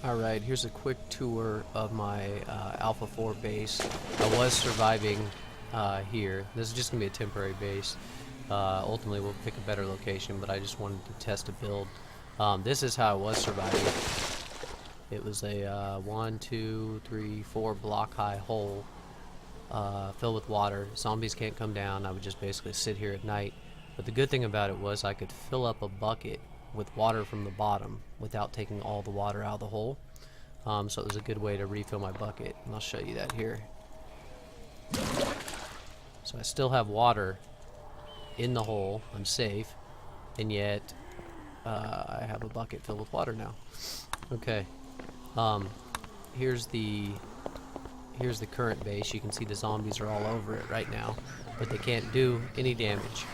Alright, here's a quick tour of my Alpha 4 base. I was surviving here. This is just going to be a temporary base. Ultimately we'll pick a better location, but I just wanted to test a build. This is how I was surviving. It was a 1, 2, 3, 4 block high hole filled with water. Zombies can't come down. I would just basically sit here at night. But the good thing about it was I could fill up a bucket with water from the bottom without taking all the water out of the hole. So it was a good way to refill my bucket, and I'll show you that here. So I still have water in the hole, I'm safe, and yet I have a bucket filled with water now. Okay, here's the current base. You can see the zombies are all over it right now, but they can't do any damage.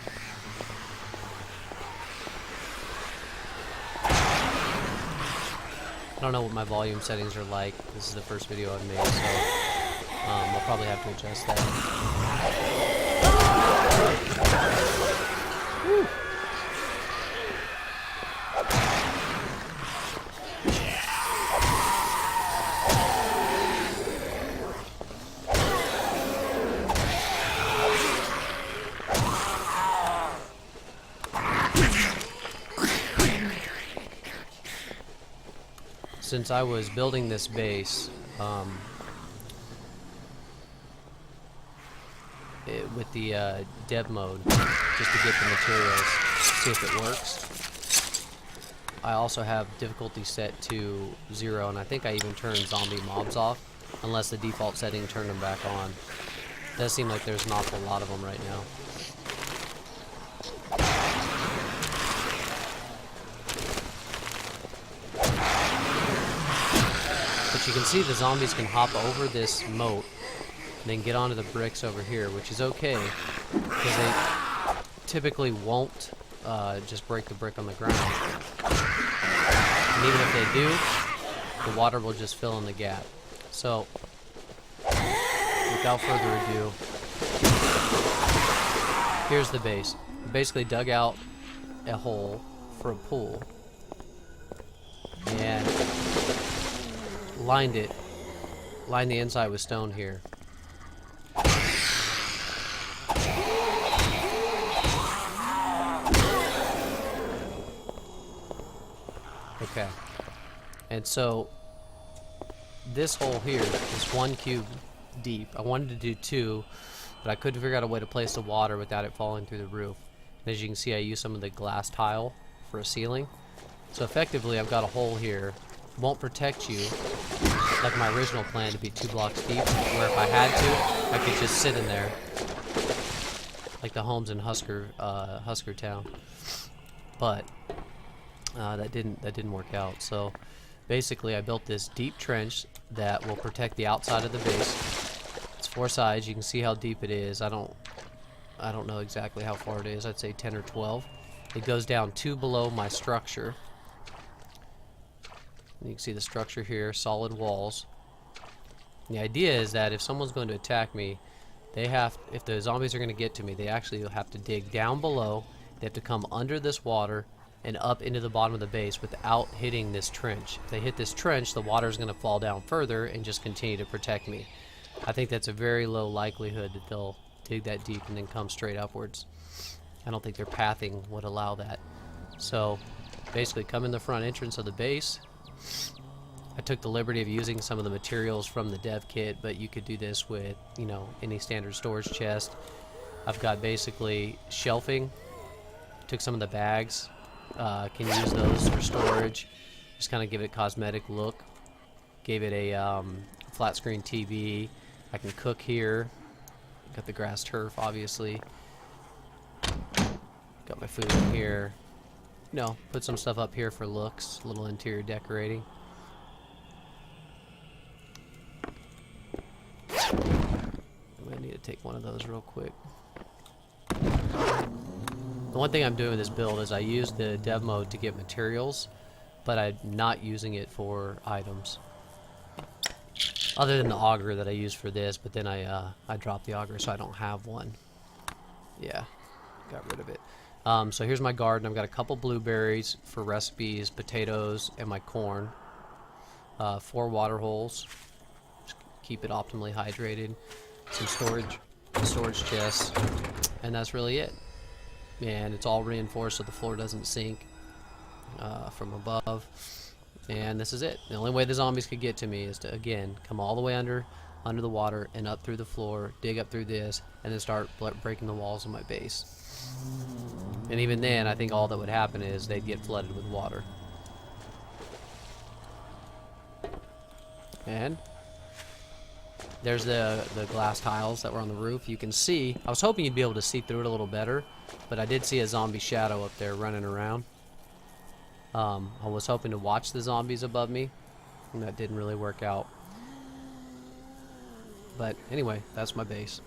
I don't know what my volume settings are like. This is the first video I've made, so I'll probably have to adjust that. Woo. Since I was building this base, with the dev mode, just to get the materials, see if it works. I also have difficulty set to 0, and I think I even turned zombie mobs off, unless the default setting turned them back on. It does seem like there's an awful lot of them right now. But you can see the zombies can hop over this moat and then get onto the bricks over here, which is okay because they typically won't just break the brick on the ground. And even if they do, the water will just fill in the gap. So, without further ado, here's the base. I basically dug out a hole for a pool and lined the inside with stone here. Okay, and so this hole here is 1 cube deep. I wanted to do 2, but I couldn't figure out a way to place the water without it falling through the roof. And as you can see, I used some of the glass tile for a ceiling. So effectively, I've got a hole here. Won't protect you like my original plan to be 2 blocks deep, where if I had to, I could just sit in there like the homes in Husker Town. But that didn't work out. So basically, I built this deep trench that will protect the outside of the base. It's 4 sides. You can see how deep it is. I don't know exactly how far it is. I'd say 10 or 12. It goes down 2 below my structure. You can see the structure here, solid walls. And the idea is that if someone's going to attack me, if the zombies are going to get to me, they actually have to dig down below. They have to come under this water and up into the bottom of the base without hitting this trench. If they hit this trench, the water is going to fall down further and just continue to protect me. I think that's a very low likelihood that they'll dig that deep and then come straight upwards. I don't think their pathing would allow that. So basically come in the front entrance of the base. I took the liberty of using some of the materials from the dev kit, but you could do this with, you know, any standard storage chest. I've got basically shelving. Took some of the bags. Can use those for storage. Just kind of give it a cosmetic look. Gave it a flat screen TV. I can cook here. Got the grass turf, obviously. Got my food in here. No, put some stuff up here for looks, a little interior decorating. I'm gonna need to take one of those real quick. The one thing I'm doing with this build is I use the dev mode to get materials, but I'm not using it for items. Other than the auger that I use for this, but then I dropped the auger so I don't have one. Yeah, got rid of it. So here's my garden. I've got a couple blueberries for recipes, potatoes, and my corn. 4 water holes. Just keep it optimally hydrated. Some storage chests, and that's really it. And it's all reinforced so the floor doesn't sink from above. And this is it. The only way the zombies could get to me is to, again, come all the way under the water and up through the floor, dig up through this, and then start breaking the walls of my base. And even then, I think all that would happen is they'd get flooded with water. And there's the glass tiles that were on the roof. You can see, I was hoping you'd be able to see through it a little better, but I did see a zombie shadow up there running around. I was hoping to watch the zombies above me, and that didn't really work out. But anyway, that's my base.